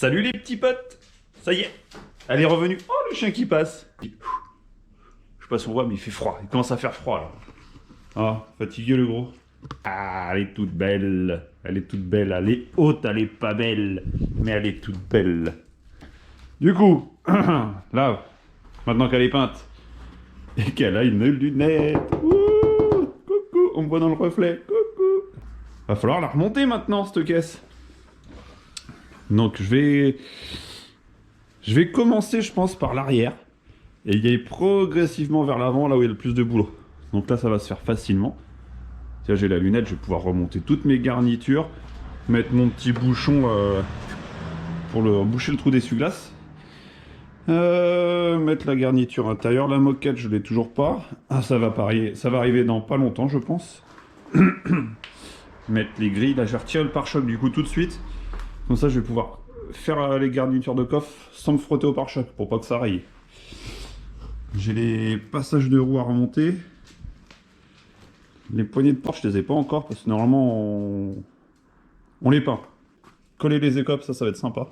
Salut les petits potes. Ça y est, elle est revenue. Oh, le chien qui passe. Je sais pas si on voit, mais il fait froid. Il commence à faire froid, là. Ah, fatigué, le gros. Ah, elle est toute belle. Elle est toute belle. Elle est haute, elle est pas belle. Mais elle est toute belle. Du coup, là, maintenant qu'elle est peinte, et qu'elle a une lunette. Ouh, coucou, on me voit dans le reflet. Coucou. Va falloir la remonter maintenant, cette caisse. Donc je vais commencer, je pense, par l'arrière et y aller progressivement vers l'avant, là où il y a le plus de boulot. Donc là, ça va se faire facilement. Tiens, j'ai la lunette, je vais pouvoir remonter toutes mes garnitures, mettre mon petit bouchon pour boucher le trou d'essuie-glace, mettre la garniture intérieure, la moquette, je l'ai toujours pas. Ah, ça va arriver dans pas longtemps, je pense. Mettre les grilles, là, je vais retirer le pare-choc du coup tout de suite. Comme ça, je vais pouvoir faire les garnitures de coffre sans me frotter au pare-choc pour pas que ça raye. J'ai les passages de roues à remonter. Les poignées de porte, je les ai pas encore parce que normalement on les peint. Coller les écopes, ça va être sympa.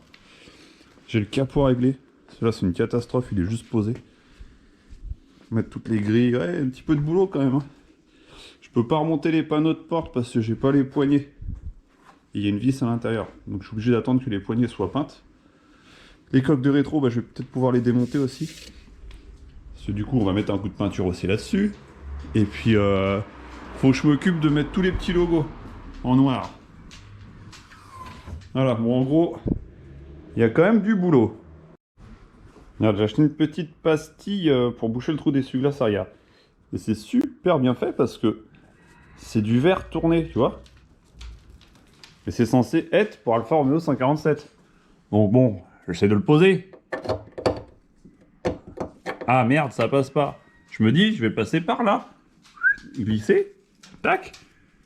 J'ai le capot à régler. Celui-là, c'est une catastrophe, il est juste posé. Mettre toutes les grilles. Ouais, un petit peu de boulot quand même. Hein. Je peux pas remonter les panneaux de porte parce que j'ai pas les poignées. Il y a une vis à l'intérieur, donc je suis obligé d'attendre que les poignées soient peintes. Les coques de rétro, bah, je vais peut-être pouvoir les démonter aussi. Parce que du coup, on va mettre un coup de peinture aussi là-dessus. Et puis, faut que je m'occupe de mettre tous les petits logos en noir. Voilà, bon, en gros, il y a quand même du boulot. Regarde, j'ai acheté une petite pastille pour boucher le trou d'essuie-glace arrière. Et c'est super bien fait parce que c'est du verre tourné, tu vois. Et c'est censé être pour Alfa Romeo 147. Donc bon, j'essaie de le poser. Ah merde, ça passe pas. Je me dis, je vais passer par là. Glisser. Tac.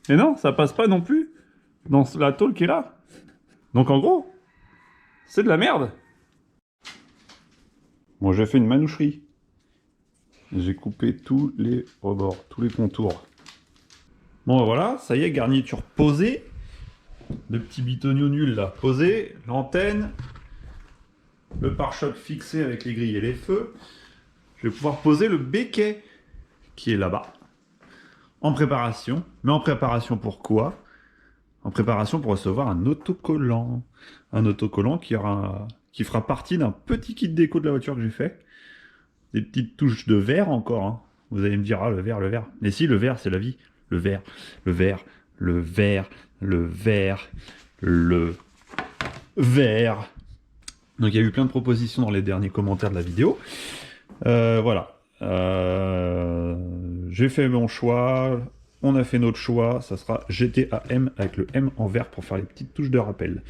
Et non, ça passe pas non plus dans la tôle qui est là. Donc en gros, c'est de la merde. Bon, j'ai fait une manoucherie. J'ai coupé tous les rebords, tous les contours. Bon, voilà, ça y est, garniture posée. Le petit bitonio nul là, posé, l'antenne, le pare-choc fixé avec les grilles et les feux. Je vais pouvoir poser le béquet qui est là-bas, en préparation. Mais en préparation pour quoi? En préparation pour recevoir un autocollant. Un autocollant qui fera partie d'un petit kit déco de la voiture que j'ai fait. Des petites touches de verre encore. Hein. Vous allez me dire, ah le verre, le verre. Mais si, le verre, c'est la vie. Le verre, le verre, le verre. Le vert, le vert. Donc il y a eu plein de propositions dans les derniers commentaires de la vidéo. Voilà. J'ai fait mon choix. On a fait notre choix. Ça sera GTAM avec le M en vert pour faire les petites touches de rappel.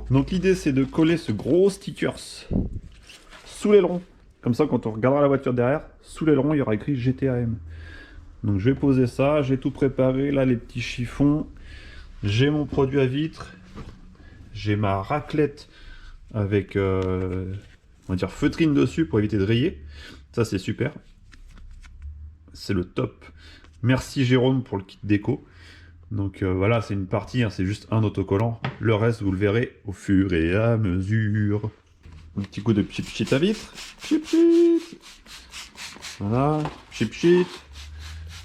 Donc l'idée c'est de coller ce gros stickers sous l'aileron. Comme ça quand on regardera la voiture derrière, sous l'aileron il y aura écrit GTAM. Donc je vais poser ça. J'ai tout préparé. Là les petits chiffons. J'ai mon produit à vitre, j'ai ma raclette avec on va dire feutrine dessus pour éviter de rayer. Ça c'est super. C'est le top. Merci Jérôme pour le kit déco. Donc voilà, c'est une partie, hein, c'est juste un autocollant. Le reste, vous le verrez au fur et à mesure. Un petit coup de chip sheet à vitre. Chip sheet. Voilà, chip sheet.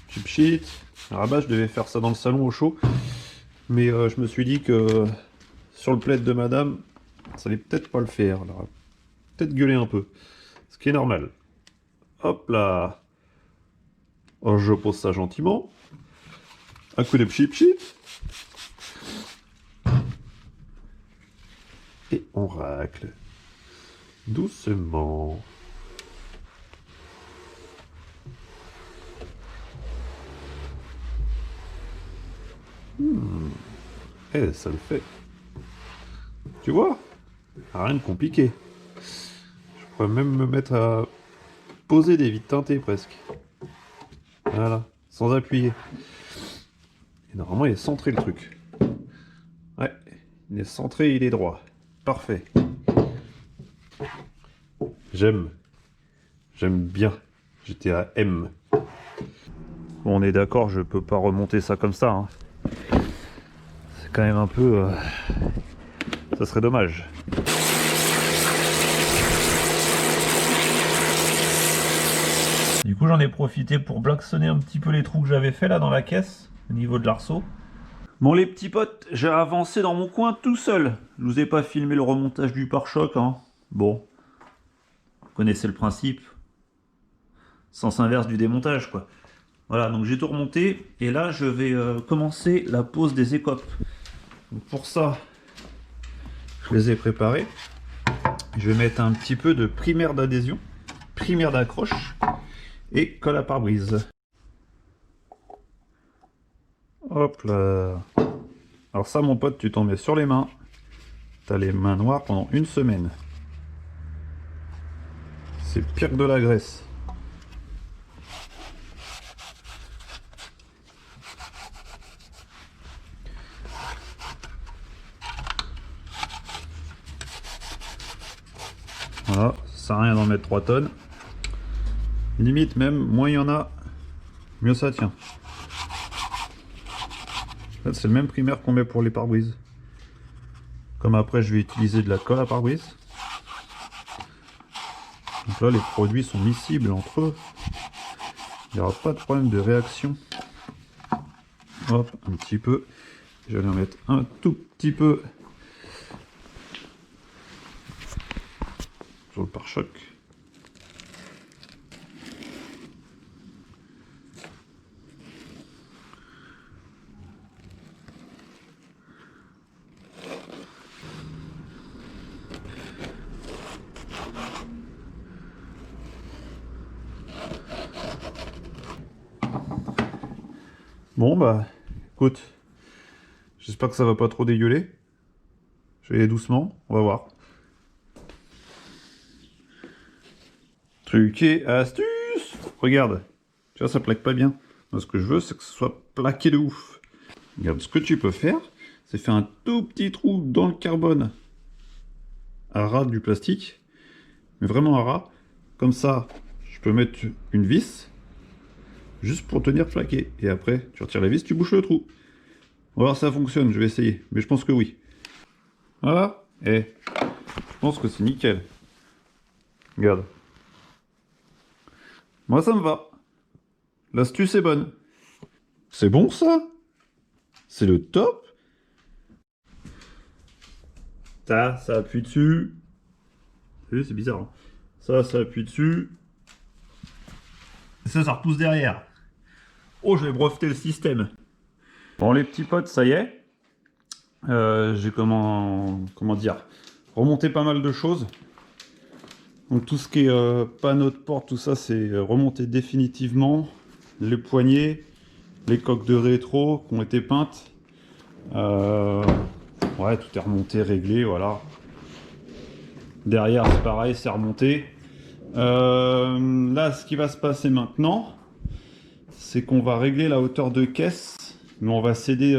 Chip sheet. Alors à base, je devais faire ça dans le salon au chaud. Mais je me suis dit que sur le plaid de madame, ça allait peut-être pas le faire. Elle aurait peut-être gueuler un peu. Ce qui est normal. Hop là. Oh, je pose ça gentiment. Un coup de chip sheet. Et on racle. Doucement. Eh, ça le fait. Tu vois? Rien de compliqué. Je pourrais même me mettre à poser des vitres teintées presque. Voilà, sans appuyer. Et normalement, il est centré le truc. Ouais, il est centré, il est droit. Parfait. J'aime. J'aime bien. GTA M. Bon, on est d'accord, je peux pas remonter ça comme ça. Hein. C'est quand même un peu... ça serait dommage. Du coup, j'en ai profité pour blacksonner un petit peu les trous que j'avais fait là dans la caisse, au niveau de l'arceau. Bon les petits potes, j'ai avancé dans mon coin tout seul. Je vous ai pas filmé le remontage du pare-choc, hein. Bon, vous connaissez le principe. Sens inverse du démontage, quoi. Voilà, donc j'ai tout remonté, et là je vais commencer la pose des écopes. Donc pour ça, je les ai préparés. Je vais mettre un petit peu de primaire d'adhésion, primaire d'accroche, et colle à pare-brise. Hop là. Alors ça mon pote, tu t'en mets sur les mains. T'as les mains noires pendant une semaine. C'est pire que de la graisse. Voilà, ça sert à rien d'en mettre 3 tonnes. Limite même, moins il y en a, mieux ça tient. C'est le même primaire qu'on met pour les pare-brises. Comme après je vais utiliser de la colle à pare-brise. Donc là les produits sont miscibles entre eux. Il n'y aura pas de problème de réaction. Hop, un petit peu. Je vais en mettre un tout petit peu sur le pare-choc. Bon bah, écoute, j'espère que ça va pas trop dégueuler. Je vais aller doucement, on va voir. Truc et astuce. Regarde, tu vois ça plaque pas bien. Moi, ce que je veux c'est que ce soit plaqué de ouf. Regarde, ce que tu peux faire, c'est faire un tout petit trou dans le carbone à ras du plastique, mais vraiment à ras. Comme ça, je peux mettre une vis, juste pour tenir plaqué. Et après, tu retires la vis, tu bouches le trou. On va voir si ça fonctionne, je vais essayer. Mais je pense que oui. Voilà. Et je pense que c'est nickel. Regarde. Moi, ça me va. L'astuce est bonne. C'est bon, ça? C'est le top? Ça appuie dessus. Vous savez, c'est bizarre, hein. Ça appuie dessus. Et ça repousse derrière. Oh, je vais breveter le système. Bon, les petits potes, ça y est. J'ai comment dire, remonté pas mal de choses. Donc tout ce qui est panneau de porte, tout ça, c'est remonté définitivement. Les poignées, les coques de rétro qui ont été peintes. Ouais, tout est remonté, réglé, voilà. Derrière, c'est pareil, c'est remonté. Là, ce qui va se passer maintenant, c'est qu'on va régler la hauteur de caisse, mais on va s'aider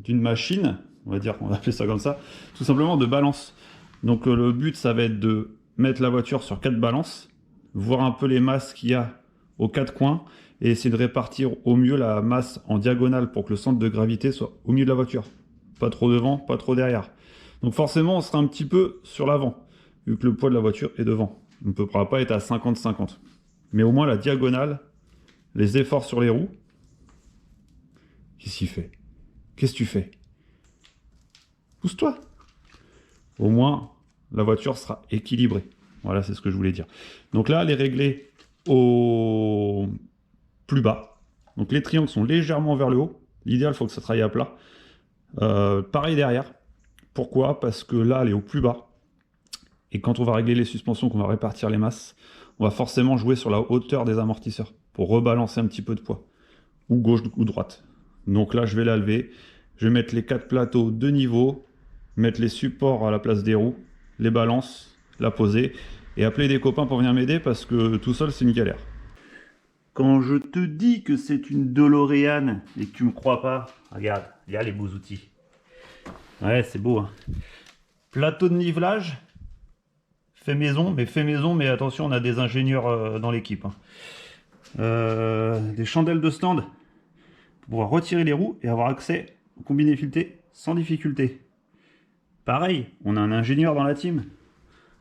d'une machine, on va dire, on va appeler ça comme ça, tout simplement de balance. Donc le but, ça va être de mettre la voiture sur 4 balances, voir un peu les masses qu'il y a aux 4 coins, et essayer de répartir au mieux la masse en diagonale pour que le centre de gravité soit au milieu de la voiture. Pas trop devant, pas trop derrière. Donc forcément, on sera un petit peu sur l'avant, vu que le poids de la voiture est devant. On ne pourra pas être à 50-50. Mais au moins la diagonale, les efforts sur les roues. Qu'est-ce qu'il fait? Qu'est-ce que tu fais? Pousse-toi. Au moins, la voiture sera équilibrée. Voilà, c'est ce que je voulais dire. Donc là, elle est réglée au plus bas. Donc les triangles sont légèrement vers le haut. L'idéal, il faut que ça travaille à plat. Pareil derrière. Pourquoi? Parce que là, elle est au plus bas. Et quand on va régler les suspensions, qu'on va répartir les masses, on va forcément jouer sur la hauteur des amortisseurs pour rebalancer un petit peu de poids. Ou gauche ou droite. Donc là, je vais la lever. Je vais mettre les 4 plateaux de niveau, mettre les supports à la place des roues, les balances, la poser, et appeler des copains pour venir m'aider parce que tout seul, c'est une galère. Quand je te dis que c'est une DeLorean et que tu me crois pas, regarde, il y a les beaux outils. Ouais, c'est beau, hein. Plateau de nivelage, fait maison, mais attention, on a des ingénieurs dans l'équipe, hein. Des chandelles de stand pour pouvoir retirer les roues et avoir accès au combiné fileté sans difficulté. Pareil, on a un ingénieur dans la team.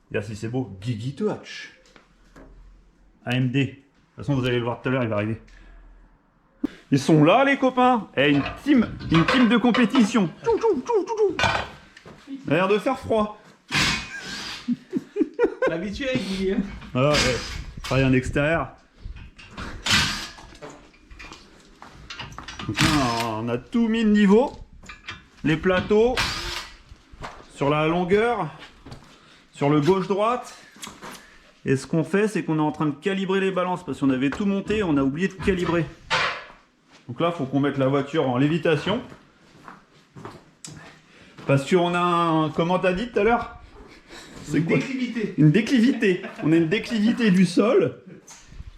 Regarde si c'est beau, Gigi Touch. AMD. De toute façon, vous allez le voir tout à l'heure, il va arriver. Ils sont là, les copains. Eh, une team de compétition. Il a l'air de faire froid. L'habitué avec Guy, hein. Ah ouais, travailler en extérieur. Donc là, on a tout mis de niveau. Les plateaux, sur la longueur, sur le gauche-droite. Et ce qu'on fait, c'est qu'on est en train de calibrer les balances. Parce qu'on avait tout monté, on a oublié de calibrer. Donc là, il faut qu'on mette la voiture en lévitation. Parce qu'on a un... Comment t'as dit tout à l'heure? C'est quoi? Déclivité. Une déclivité. On a une déclivité du sol.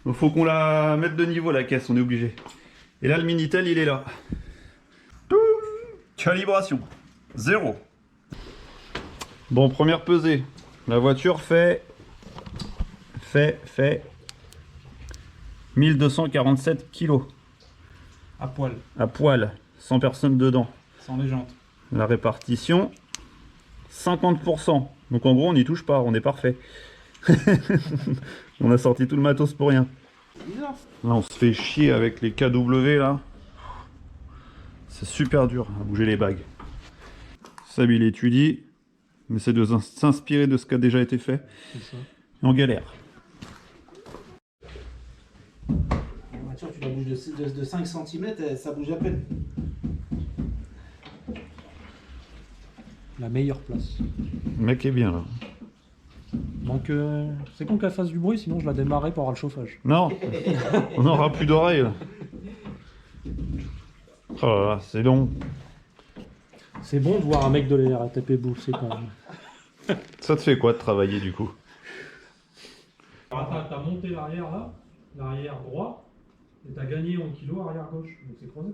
Il faut qu'on la mette de niveau, la caisse, on est obligé. Et là, le Minitel, il est là. Toum. Calibration. 0. Bon, première pesée. La voiture fait 1247 kilos. À poil, À poil. 100 personnes dedans. sans les jantes. La répartition, 50%. Donc en gros, on n'y touche pas, on est parfait. On a sorti tout le matos pour rien. Bizarre. Là, on se fait chier avec les KW là. C'est super dur à bouger les bagues. Sab, il étudie. On essaie de s'inspirer de ce qui a déjà été fait. C'est ça. Et on galère. La voiture, tu la bouges de 5 cm, ça bouge à peine. La meilleure place. Le mec est bien là. Donc c'est con qu'elle fasse du bruit, sinon je la démarrais pour avoir le chauffage. Non, on n'aura plus d'oreilles là. Oh là là, c'est long. C'est bon de voir un mec de la RATP bouffer quand même. Ça te fait quoi de travailler du coup? T'as monté l'arrière là, l'arrière droit, et t'as gagné en kilo arrière gauche, donc c'est croisé.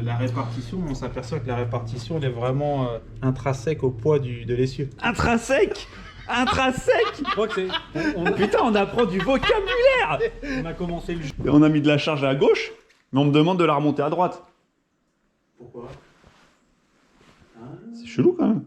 La répartition, on s'aperçoit que la répartition, elle est vraiment intrinsèque au poids de l'essieu. Intrinsèque! Intrinsèque! Je crois que c'est. Putain, on apprend du vocabulaire! On a commencé le jeu. Et on a mis de la charge à gauche, mais on me demande de la remonter à droite. Pourquoi? C'est chelou quand même.